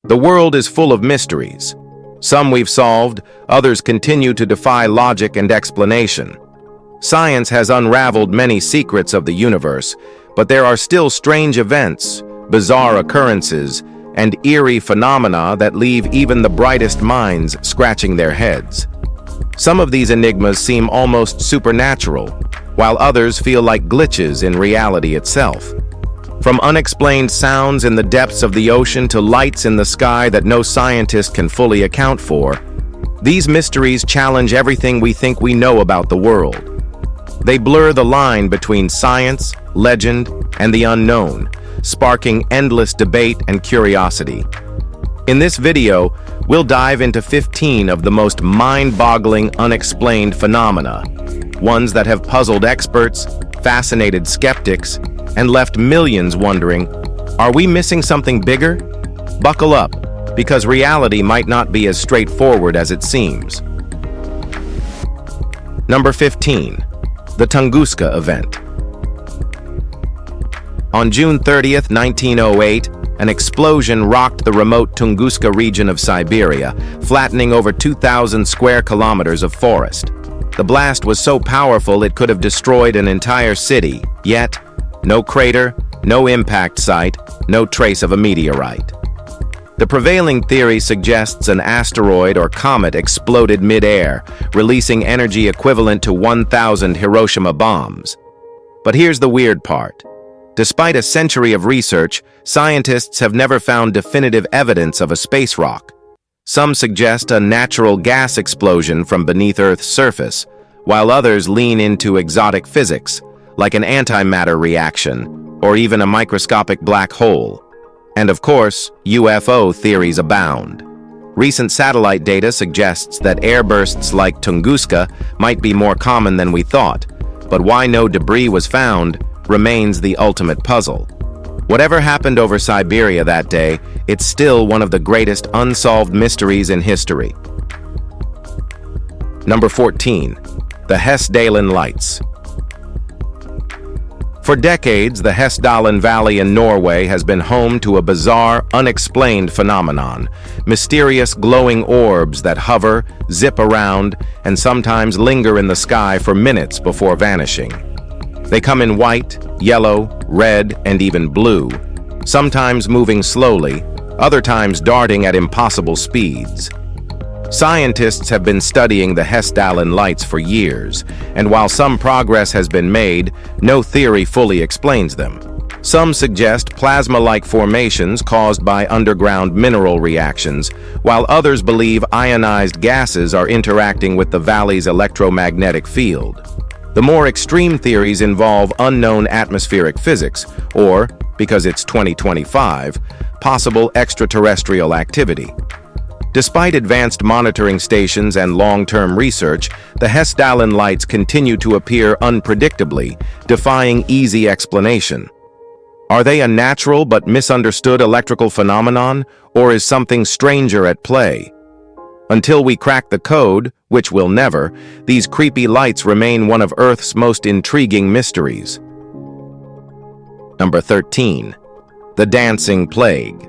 The world is full of mysteries. Some we've solved, others continue to defy logic and explanation. Science has unraveled many secrets of the universe, but there are still strange events, bizarre occurrences, and eerie phenomena that leave even the brightest minds scratching their heads. Some of these enigmas seem almost supernatural, while others feel like glitches in reality itself. From unexplained sounds in the depths of the ocean to lights in the sky that no scientist can fully account for, these mysteries challenge everything we think we know about the world. They blur the line between science, legend, and the unknown, sparking endless debate and curiosity. In this video, we'll dive into 15 of the most mind-boggling unexplained phenomena, ones that have puzzled experts, fascinated skeptics, and left millions wondering, are we missing something bigger? Buckle up, because reality might not be as straightforward as it seems. Number 15. The Tunguska Event. On June 30th, 1908, an explosion rocked the remote Tunguska region of Siberia, flattening over 2,000 square kilometers of forest. The blast was so powerful it could have destroyed an entire city, yet no crater, no impact site, no trace of a meteorite. The prevailing theory suggests an asteroid or comet exploded mid-air, releasing energy equivalent to 1,000 Hiroshima bombs. But here's the weird part. Despite a century of research, scientists have never found definitive evidence of a space rock. Some suggest a natural gas explosion from beneath Earth's surface, while others lean into exotic physics, like an antimatter reaction, or even a microscopic black hole. And of course, UFO theories abound. Recent satellite data suggests that airbursts like Tunguska might be more common than we thought, but why no debris was found remains the ultimate puzzle. Whatever happened over Siberia that day, it's still one of the greatest unsolved mysteries in history. Number 14. The Hessdalen Lights. For decades, the Hessdalen Valley in Norway has been home to a bizarre, unexplained phenomenon, mysterious glowing orbs that hover, zip around, and sometimes linger in the sky for minutes before vanishing. They come in white, yellow, red, and even blue, sometimes moving slowly, other times darting at impossible speeds. Scientists have been studying the Hessdalen lights for years, and while some progress has been made, no theory fully explains them. Some suggest plasma-like formations caused by underground mineral reactions, while others believe ionized gases are interacting with the valley's electromagnetic field. The more extreme theories involve unknown atmospheric physics, or, because it's 2025, possible extraterrestrial activity. Despite advanced monitoring stations and long-term research, the Hessdalen lights continue to appear unpredictably, defying easy explanation. Are they a natural but misunderstood electrical phenomenon, or is something stranger at play? Until we crack the code, which we'll never, these creepy lights remain one of Earth's most intriguing mysteries. Number 13. The Dancing Plague.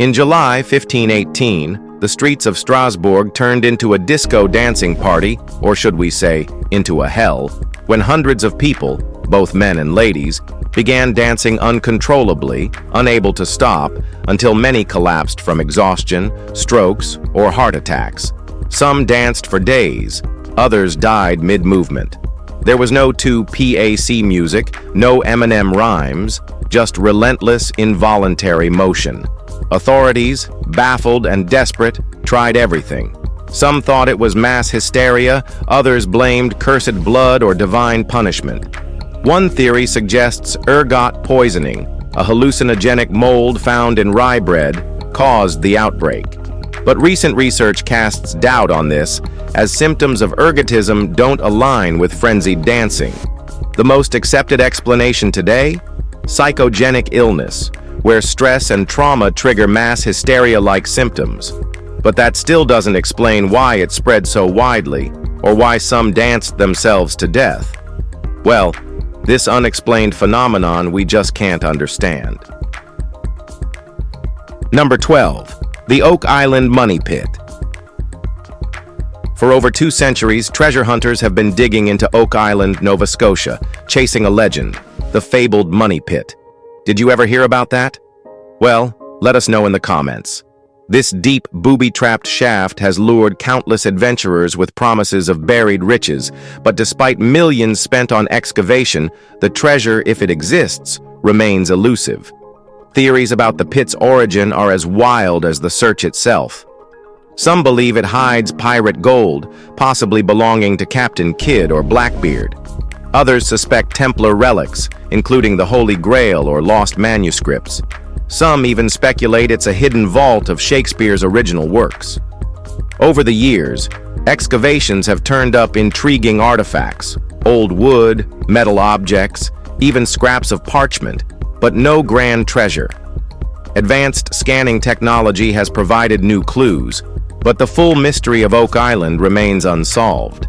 In July 1518, the streets of Strasbourg turned into a disco dancing party, or should we say, into a hell, when hundreds of people, both men and ladies, began dancing uncontrollably, unable to stop, until many collapsed from exhaustion, strokes, or heart attacks. Some danced for days, others died mid-movement. There was no PAC music, no Eminem rhymes, just relentless, involuntary motion. Authorities, baffled and desperate, tried everything. Some thought it was mass hysteria, others blamed cursed blood or divine punishment. One theory suggests ergot poisoning, a hallucinogenic mold found in rye bread, caused the outbreak. But recent research casts doubt on this, as symptoms of ergotism don't align with frenzied dancing. The most accepted explanation today? Psychogenic illness, where stress and trauma trigger mass hysteria-like symptoms. But that still doesn't explain why it spread so widely, or why some danced themselves to death. Well, this unexplained phenomenon we just can't understand. Number 12. The Oak Island Money Pit. For over 2 centuries, treasure hunters have been digging into Oak Island, Nova Scotia, chasing a legend, the fabled Money Pit. Did you ever hear about that? Well, let us know in the comments. This deep, booby-trapped shaft has lured countless adventurers with promises of buried riches, but despite millions spent on excavation, the treasure, if it exists, remains elusive. Theories about the pit's origin are as wild as the search itself. Some believe it hides pirate gold, possibly belonging to Captain Kidd or Blackbeard. Others suspect Templar relics, including the Holy Grail or lost manuscripts. Some even speculate it's a hidden vault of Shakespeare's original works. Over the years, excavations have turned up intriguing artifacts, old wood, metal objects, even scraps of parchment, but no grand treasure. Advanced scanning technology has provided new clues, but the full mystery of Oak Island remains unsolved.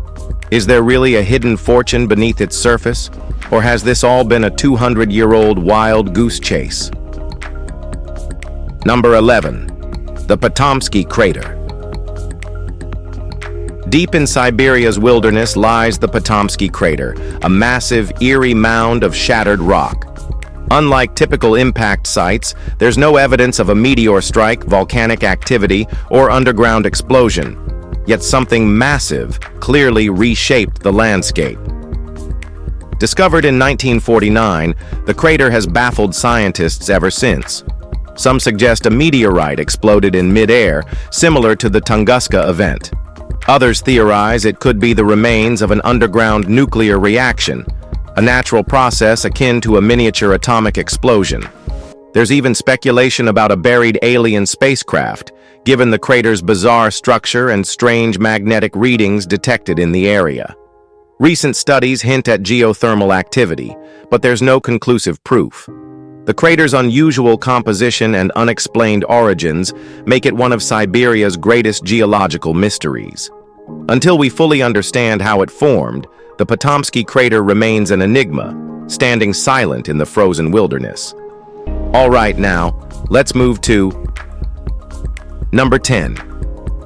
Is there really a hidden fortune beneath its surface, or has this all been a 200-year-old wild goose chase? Number 11. The Potomsky Crater. Deep in Siberia's wilderness lies the Potomsky Crater, a massive, eerie mound of shattered rock. Unlike typical impact sites, there's no evidence of a meteor strike, volcanic activity, or underground explosion. Yet something massive clearly reshaped the landscape. Discovered in 1949, the crater has baffled scientists ever since. Some suggest a meteorite exploded in mid-air, similar to the Tunguska event. Others theorize it could be the remains of an underground nuclear reaction, a natural process akin to a miniature atomic explosion. There's even speculation about a buried alien spacecraft, given the crater's bizarre structure and strange magnetic readings detected in the area. Recent studies hint at geothermal activity, but there's no conclusive proof. The crater's unusual composition and unexplained origins make it one of Siberia's greatest geological mysteries. Until we fully understand how it formed, the Potomsky Crater remains an enigma, standing silent in the frozen wilderness. All right, now, let's move to Number 10.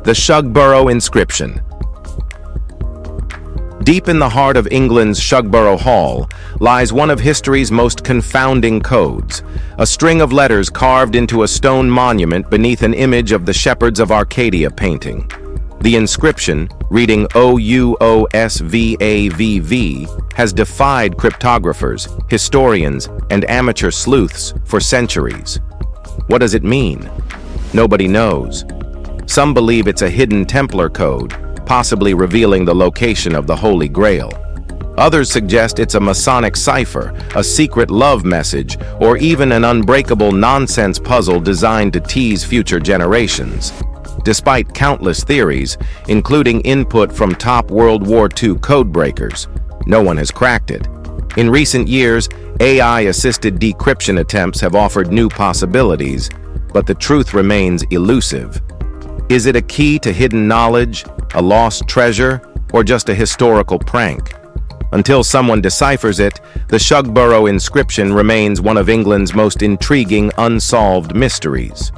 The Shugborough Inscription. Deep in the heart of England's Shugborough Hall lies one of history's most confounding codes, a string of letters carved into a stone monument beneath an image of the Shepherds of Arcadia painting. The inscription, reading OUOSVAVV, has defied cryptographers, historians, and amateur sleuths for centuries. What does it mean? Nobody knows. Some believe it's a hidden Templar code, possibly revealing the location of the Holy Grail. Others suggest it's a Masonic cipher, a secret love message, or even an unbreakable nonsense puzzle designed to tease future generations. Despite countless theories, including input from top World War II codebreakers, no one has cracked it. In recent years, AI-assisted decryption attempts have offered new possibilities, but the truth remains elusive. Is it a key to hidden knowledge, a lost treasure, or just a historical prank? Until someone deciphers it, the Shugborough inscription remains one of England's most intriguing unsolved mysteries.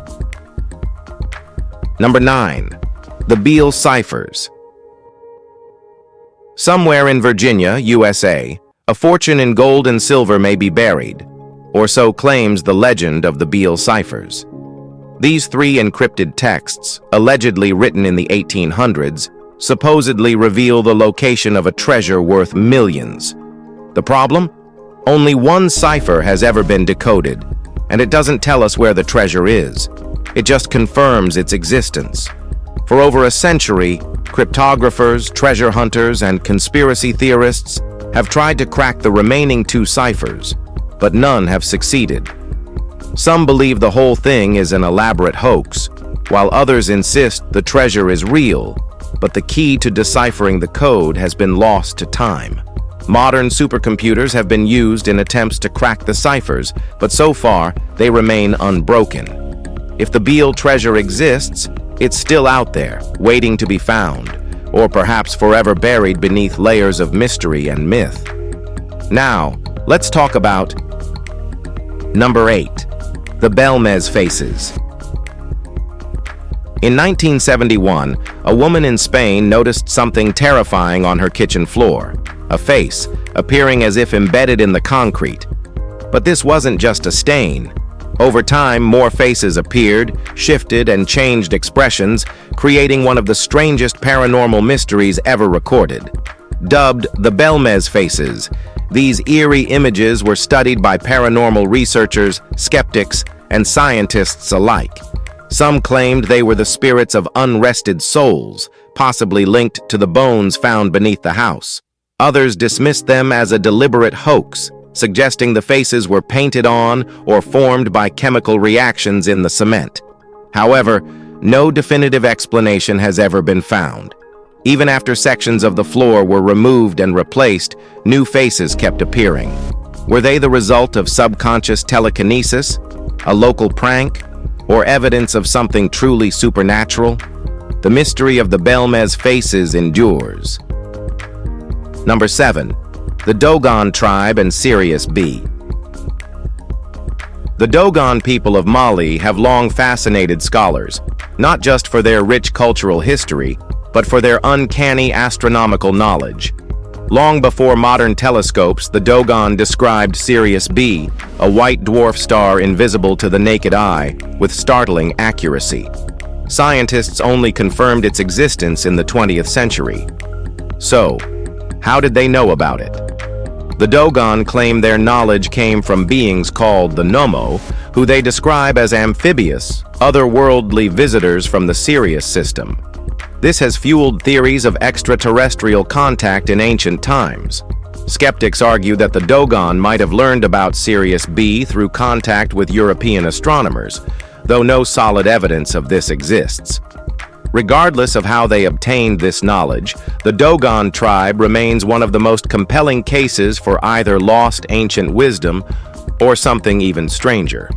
Number 9. The Beale Ciphers. Somewhere in Virginia, USA, a fortune in gold and silver may be buried, or so claims the legend of the Beale Ciphers. These 3 encrypted texts, allegedly written in the 1800s, supposedly reveal the location of a treasure worth millions. The problem? Only one cipher has ever been decoded, and it doesn't tell us where the treasure is. It just confirms its existence. For over a century, cryptographers, treasure hunters, and conspiracy theorists have tried to crack the remaining 2 ciphers, but none have succeeded. Some believe the whole thing is an elaborate hoax, while others insist the treasure is real, but the key to deciphering the code has been lost to time. Modern supercomputers have been used in attempts to crack the ciphers, but so far, they remain unbroken. If the Beale treasure exists, it's still out there, waiting to be found, or perhaps forever buried beneath layers of mystery and myth. Now, let's talk about Number 8. The Belmez Faces. In 1971, a woman in Spain noticed something terrifying on her kitchen floor, a face appearing as if embedded in the concrete. But this wasn't just a stain. Over time, more faces appeared, shifted, and changed expressions, creating one of the strangest paranormal mysteries ever recorded. Dubbed the Belmez faces, these eerie images were studied by paranormal researchers, skeptics, and scientists alike. Some claimed they were the spirits of unrested souls, possibly linked to the bones found beneath the house. Others dismissed them as a deliberate hoax, suggesting the faces were painted on or formed by chemical reactions in the cement. However, no definitive explanation has ever been found. Even after sections of the floor were removed and replaced, new faces kept appearing. Were they the result of subconscious telekinesis, a local prank, or evidence of something truly supernatural? The mystery of the Belmez faces endures. Number 7. The Dogon tribe and Sirius B. The Dogon people of Mali have long fascinated scholars, not just for their rich cultural history, but for their uncanny astronomical knowledge. Long before modern telescopes, the Dogon described Sirius B, a white dwarf star invisible to the naked eye, with startling accuracy. Scientists only confirmed its existence in the 20th century. So, how did they know about it? The Dogon claim their knowledge came from beings called the Nomo, who they describe as amphibious, otherworldly visitors from the Sirius system. This has fueled theories of extraterrestrial contact in ancient times. Skeptics argue that the Dogon might have learned about Sirius B through contact with European astronomers, though no solid evidence of this exists. Regardless of how they obtained this knowledge, the Dogon tribe remains one of the most compelling cases for either lost ancient wisdom or something even stranger.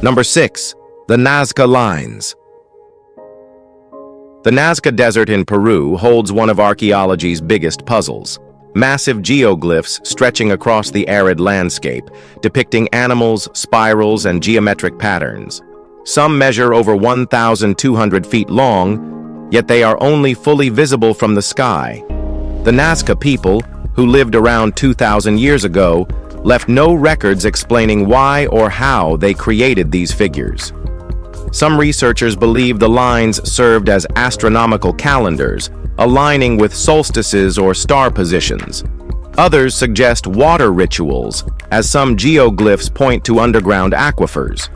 Number 6. The Nazca Lines. The Nazca Desert in Peru holds one of archaeology's biggest puzzles. Massive geoglyphs stretching across the arid landscape, depicting animals, spirals, and geometric patterns. Some measure over 1,200 feet long, yet they are only fully visible from the sky. The Nazca people, who lived around 2,000 years ago, left no records explaining why or how they created these figures. Some researchers believe the lines served as astronomical calendars, aligning with solstices or star positions. Others suggest water rituals, as some geoglyphs point to underground aquifers.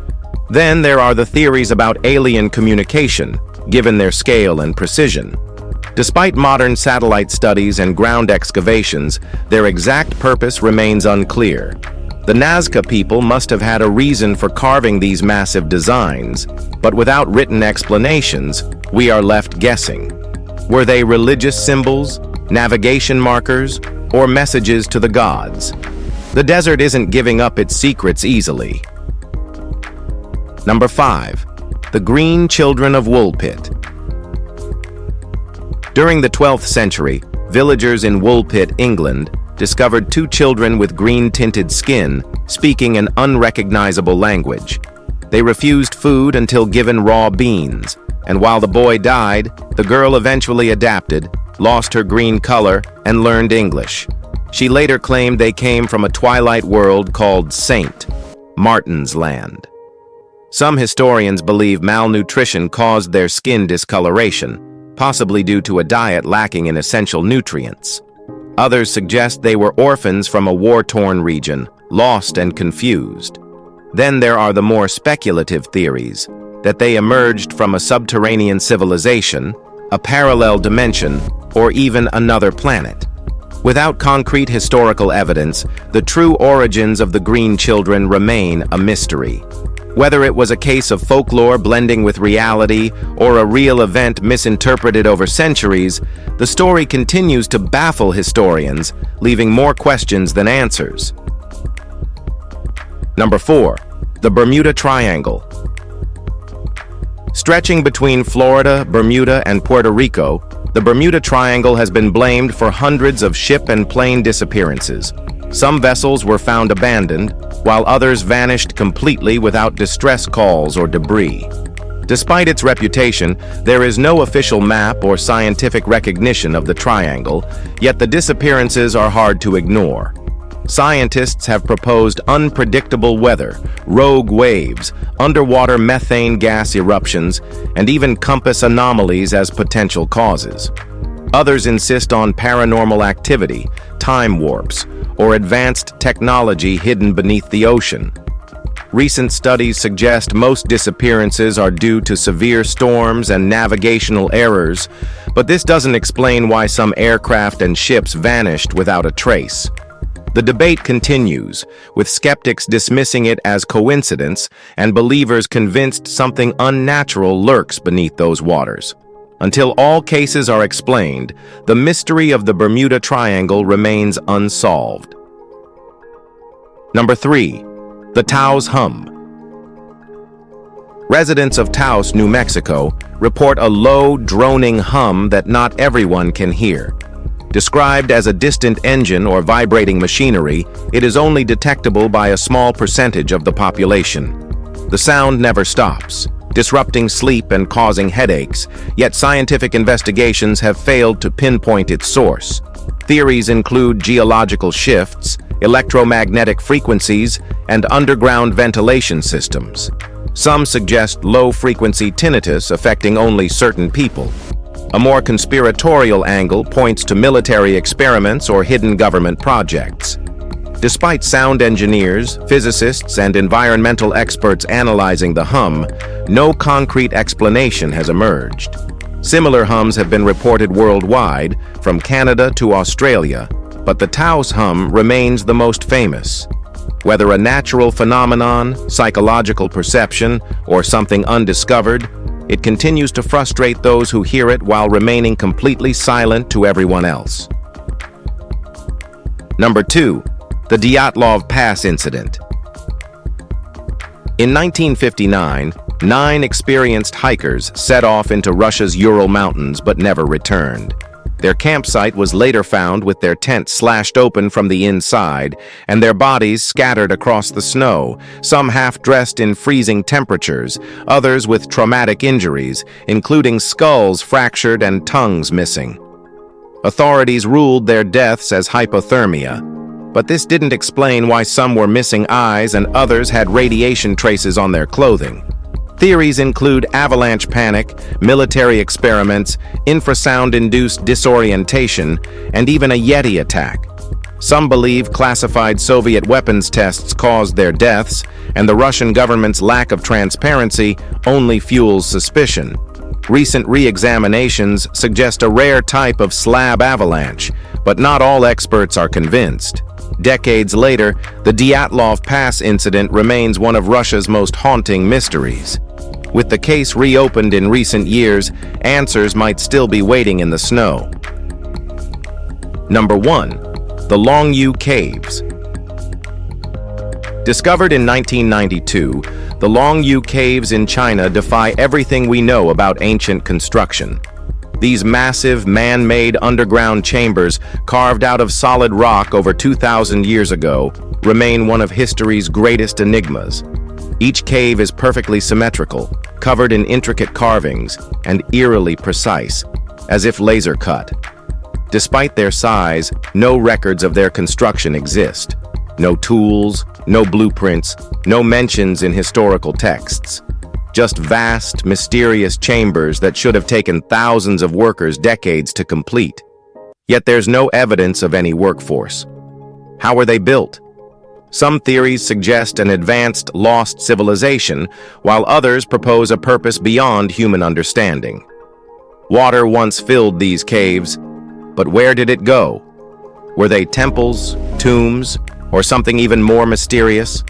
Then there are the theories about alien communication, given their scale and precision. Despite modern satellite studies and ground excavations, their exact purpose remains unclear. The Nazca people must have had a reason for carving these massive designs, but without written explanations, we are left guessing. Were they religious symbols, navigation markers, or messages to the gods? The desert isn't giving up its secrets easily. Number 5. The Green Children of Woolpit. During the 12th century, villagers in Woolpit, England, discovered 2 children with green-tinted skin, speaking an unrecognizable language. They refused food until given raw beans, and while the boy died, the girl eventually adapted, lost her green color, and learned English. She later claimed they came from a twilight world called Saint Martin's Land. Some historians believe malnutrition caused their skin discoloration, possibly due to a diet lacking in essential nutrients. Others suggest they were orphans from a war-torn region, lost and confused. Then there are the more speculative theories, that they emerged from a subterranean civilization, a parallel dimension, or even another planet. Without concrete historical evidence, the true origins of the Green Children remain a mystery. Whether it was a case of folklore blending with reality or a real event misinterpreted over centuries, the story continues to baffle historians, leaving more questions than answers. Number 4. The Bermuda Triangle. Stretching between Florida, Bermuda, and Puerto Rico, the Bermuda Triangle has been blamed for hundreds of ship and plane disappearances. Some vessels were found abandoned, while others vanished completely without distress calls or debris. Despite its reputation, there is no official map or scientific recognition of the triangle, yet the disappearances are hard to ignore. Scientists have proposed unpredictable weather, rogue waves, underwater methane gas eruptions, and even compass anomalies as potential causes. Others insist on paranormal activity, time warps, or advanced technology hidden beneath the ocean. Recent studies suggest most disappearances are due to severe storms and navigational errors, but this doesn't explain why some aircraft and ships vanished without a trace. The debate continues, with skeptics dismissing it as coincidence and believers convinced something unnatural lurks beneath those waters. Until all cases are explained, the mystery of the Bermuda Triangle remains unsolved. Number 3. The Taos Hum. Residents of Taos, New Mexico, report a low, droning hum that not everyone can hear. Described as a distant engine or vibrating machinery, it is only detectable by a small percentage of the population. The sound never stops, disrupting sleep and causing headaches, yet scientific investigations have failed to pinpoint its source. Theories include geological shifts, electromagnetic frequencies, and underground ventilation systems. Some suggest low-frequency tinnitus affecting only certain people. A more conspiratorial angle points to military experiments or hidden government projects. Despite sound engineers, physicists, and environmental experts analyzing the hum, no concrete explanation has emerged. Similar hums have been reported worldwide, from Canada to Australia, but the Taos hum remains the most famous. Whether a natural phenomenon, psychological perception, or something undiscovered, it continues to frustrate those who hear it while remaining completely silent to everyone else. Number 2. The Dyatlov Pass Incident. In 1959, 9 experienced hikers set off into Russia's Ural Mountains but never returned. Their campsite was later found with their tent slashed open from the inside and their bodies scattered across the snow, some half-dressed in freezing temperatures, others with traumatic injuries, including skulls fractured and tongues missing. Authorities ruled their deaths as hypothermia, but this didn't explain why some were missing eyes and others had radiation traces on their clothing. Theories include avalanche panic, military experiments, infrasound-induced disorientation, and even a Yeti attack. Some believe classified Soviet weapons tests caused their deaths, and the Russian government's lack of transparency only fuels suspicion. Recent re-examinations suggest a rare type of slab avalanche, but not all experts are convinced. Decades later, the Dyatlov Pass incident remains one of Russia's most haunting mysteries. With the case reopened in recent years, answers might still be waiting in the snow. Number 1. The Longyu Caves. Discovered in 1992, the Longyu Caves in China defy everything we know about ancient construction. These massive, man-made underground chambers, carved out of solid rock over 2,000 years ago, remain one of history's greatest enigmas. Each cave is perfectly symmetrical, covered in intricate carvings, and eerily precise, as if laser cut. Despite their size, no records of their construction exist. No tools, no blueprints, no mentions in historical texts. Just vast, mysterious chambers that should have taken thousands of workers decades to complete. Yet there's no evidence of any workforce. How were they built? Some theories suggest an advanced, lost civilization, while others propose a purpose beyond human understanding. Water once filled these caves, but where did it go? Were they temples, tombs, or something even more mysterious?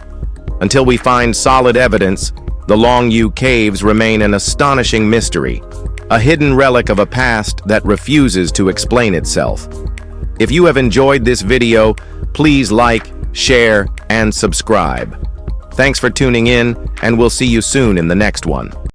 Until we find solid evidence, the Longyu Caves remain an astonishing mystery, a hidden relic of a past that refuses to explain itself. If you have enjoyed this video, please like, share, and subscribe. Thanks for tuning in, and we'll see you soon in the next one.